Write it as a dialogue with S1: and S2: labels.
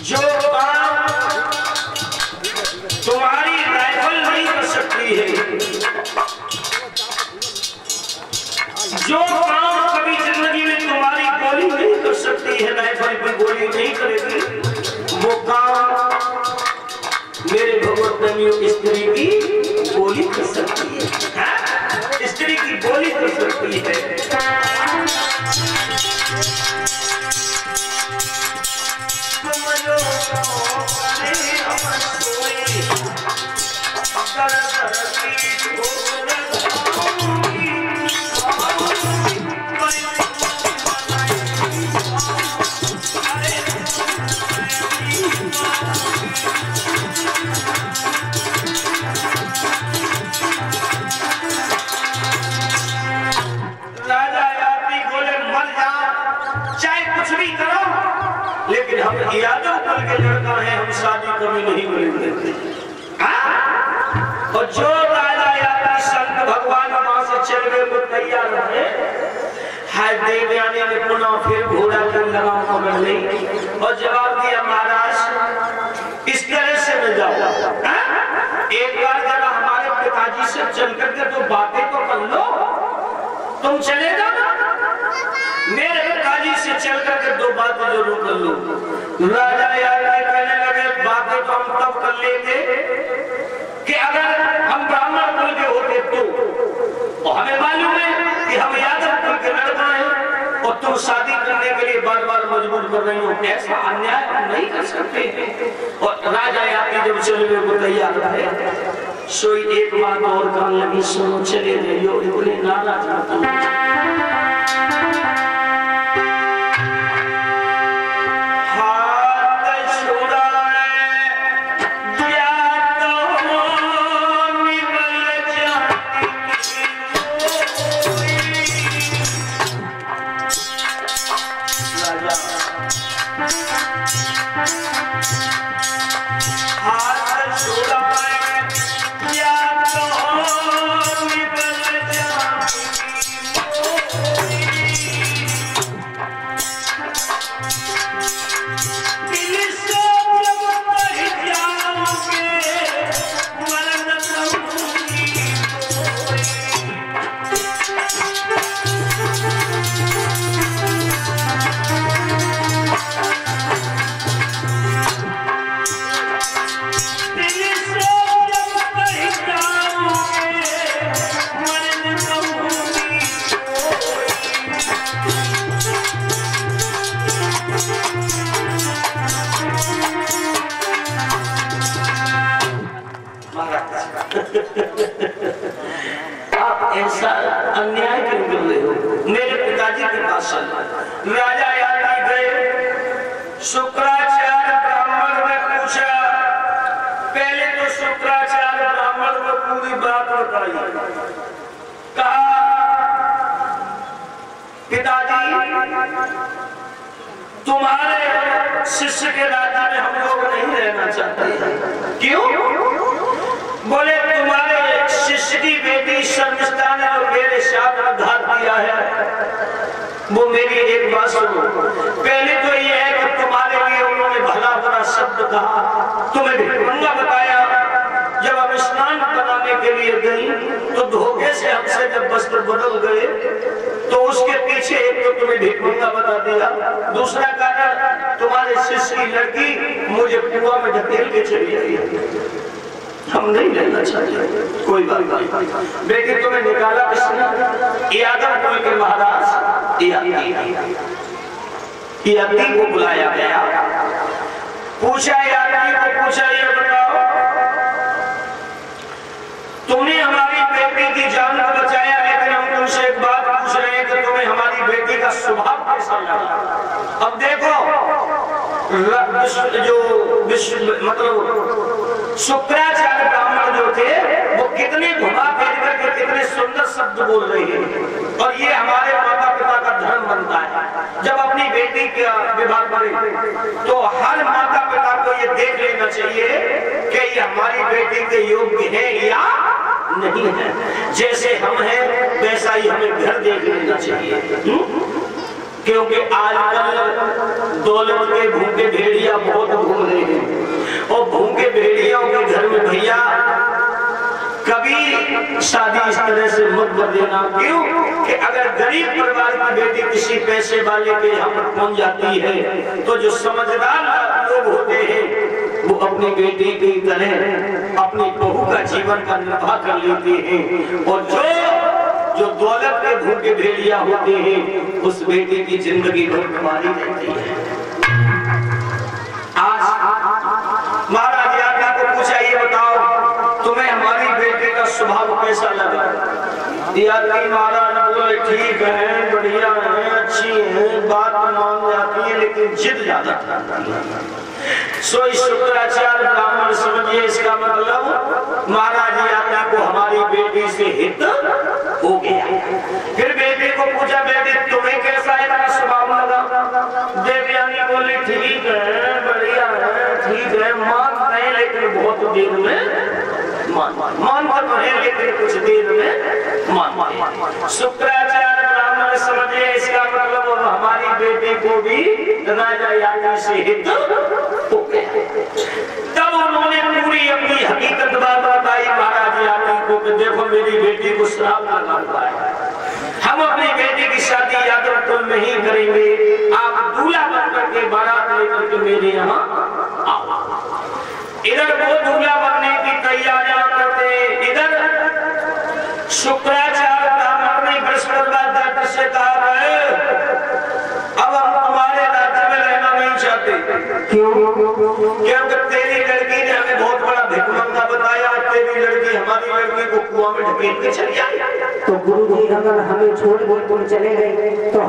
S1: जो काम तुम्हारी राइफल नहीं कर सकती है, जो काम कभी जिंदगी में तुम्हारी गोली नहीं कर सकती है, राइफल पे गोली नहीं करेगी, वो काम मेरे भगवत प्रेमियों स्त्री की गोली कर सकती है, स्त्री की गोली कर सकती है। लेकिन हम यादव कुल के लड़का हैं, हम शादी कभी नहीं करेंगे। और जो राजा यादव संत भगवान वहां से चल गए वो तैयार रहे, हाय देवयानी ने पुनः फिर घोड़ा कर लगाओ खबर नहीं, और जवाब दिया महाराज इस तरह से न जाओ, एक बार जरा हमारे पिताजी से चल करके तो बातें तो कर लो, तुम चलेगा ना? मेरे पिताजी से चल करके दो बातें जरूर कर लो। राजा यादव कहने लगे बातें तो हम तब कर लेते कि अगर हम ब्राह्मण कुल के होते तो, और हमें मालूम है कि हम यादव कुल के लड़का हैं और तुम शादी करने के लिए बार बार मजबूर कर रही हो, ऐसा अन्याय हम नहीं कर सकते। और राजा यादव जब चलने को तैयार रहे, सोई एक बात और कहने लगी, सुनो चले जाइयो, इतने नाराज मत हो। आप ऐसा अन्याय क्यों कर रहे हो? मेरे पिताजी के पास राजा यादव गए, शुक्राचार्य ब्राह्मण ने पूछा, पहले तो शुक्राचार्य ब्राह्मण को पूरी बात बताई, कहा पिताजी तुम्हारे शिष्य के राज्य में हम लोग नहीं रहना चाहते। क्यों? बोले तुम्हारे शिष्य की बेटी शर्मिष्ठा ने जो मेरे साथ उद्धार किया है, वो मेरी एक बात सुनो, पहले तो ये है कि तुम्हारे लिए उन्होंने भला बुरा सब कहा, तुम्हें भिखमंगा बताया। जब हम स्नान बनाने के लिए गई तो धोखे से हमसे जब वस्त्र बदल गए तो उसके पीछे एक तो तुम्हें भिखमंगा बता दिया, दूसरा कारण तुम्हारे शिष्य की लड़की मुझे कुआं में ढकेल के चली आई। हम नहीं रहना चाहते, कोई बात नहीं। बेटी तुम्हें निकाला किसने? यादव कुल के महाराज यादी को बुलाया गया। पूछा यादी को, पूछा ये बताओ तुमने हमारी बेटी की जान को बचाया, लेकिन हम तुमसे एक बात पूछ रहे हैं कि तुम्हें हमारी बेटी का स्वभाव कैसा लगा? अब देखो मतलब शुक्राचार्य ब्राह्मण जो थे वो कितने घुमा फिर करके कितने सुंदर शब्द बोल रहे हैं, और ये हमारे माता पिता का धर्म बनता है। जब अपनी बेटी का विवाह करें तो हर माता पिता को ये देख लेना चाहिए कि ये हमारी बेटी के योग्य है या नहीं है। जैसे हम हैं वैसा ही हमें घर देख लेना चाहिए, क्योंकि आजकल दौलत के भूखे भेड़िया बहुत घूम रहे हैं, और भूखे भेड़ियों के घर में भैया कभी शादी इस तरह से मत कर देना। क्यों कि अगर गरीब परिवार की बेटी किसी पैसे वाले के यहाँ पर पहुंच जाती है तो जो समझदार लोग होते हैं वो अपनी बेटी की तरह अपनी बहू का जीवन का निर्वाह कर लेते हैं, और जो दौलत के भूखे भेड़िया होते हैं उस बेटी की जिंदगी भर बीमारी रहती है। आज महाराज यादव को पूछा, ये बताओ तुम्हें हमारी बेटी का स्वभाव कैसा लगा? यादव महाराज बोले ठीक है, बढ़िया है, अच्छी है, बात मान जाती है, लेकिन जिद ज्यादा करती है। सो शुक्राचार्य ब्राह्मण समझिए इसका मतलब महाराज यादव को हमारी बेटी से हित हो गया। फिर बेटी को पूछा, बेटी तुम्हें कैसा है मेरा स्वभाव लगा? देवयानी बोली ठीक है, बढ़िया है, ठीक है, मान नहीं लेकिन बहुत देर में मान तो है लेकिन कुछ देर में मान। शुक्राचार्य ब्राह्मण समझे इसका मतलब हमारी बेटी को भी राजा यादव से हित हो गया। तब उन्होंने पूरी अपनी हकीकत बात बताई महाराज यादव को कि देखो मेरी बेटी को श्राप लगा हुआ है, हम अपनी बेटी की शादी यादव कुल में ही करेंगे, आप दूल्हा बनकर के बारात लेकर के मेरे यहाँ आओ। इधर वो दूल्हा बनने की तैयारियां करते, इधर शुक्राचार्य ब्राह्मण ने बृहस्पति से कहा है अब हम तुम्हारे राज्य में रहना नहीं चाहते। क्यों? क्योंकि तेरी लड़की ने हमें बहुत बड़ा भिखमंगा बताया, तेरी लड़की हमारी लड़की को कुआं में ढकेल के चली आई।
S2: तो गुरुजी अगर हमें छोड़ के तुम चले गए तो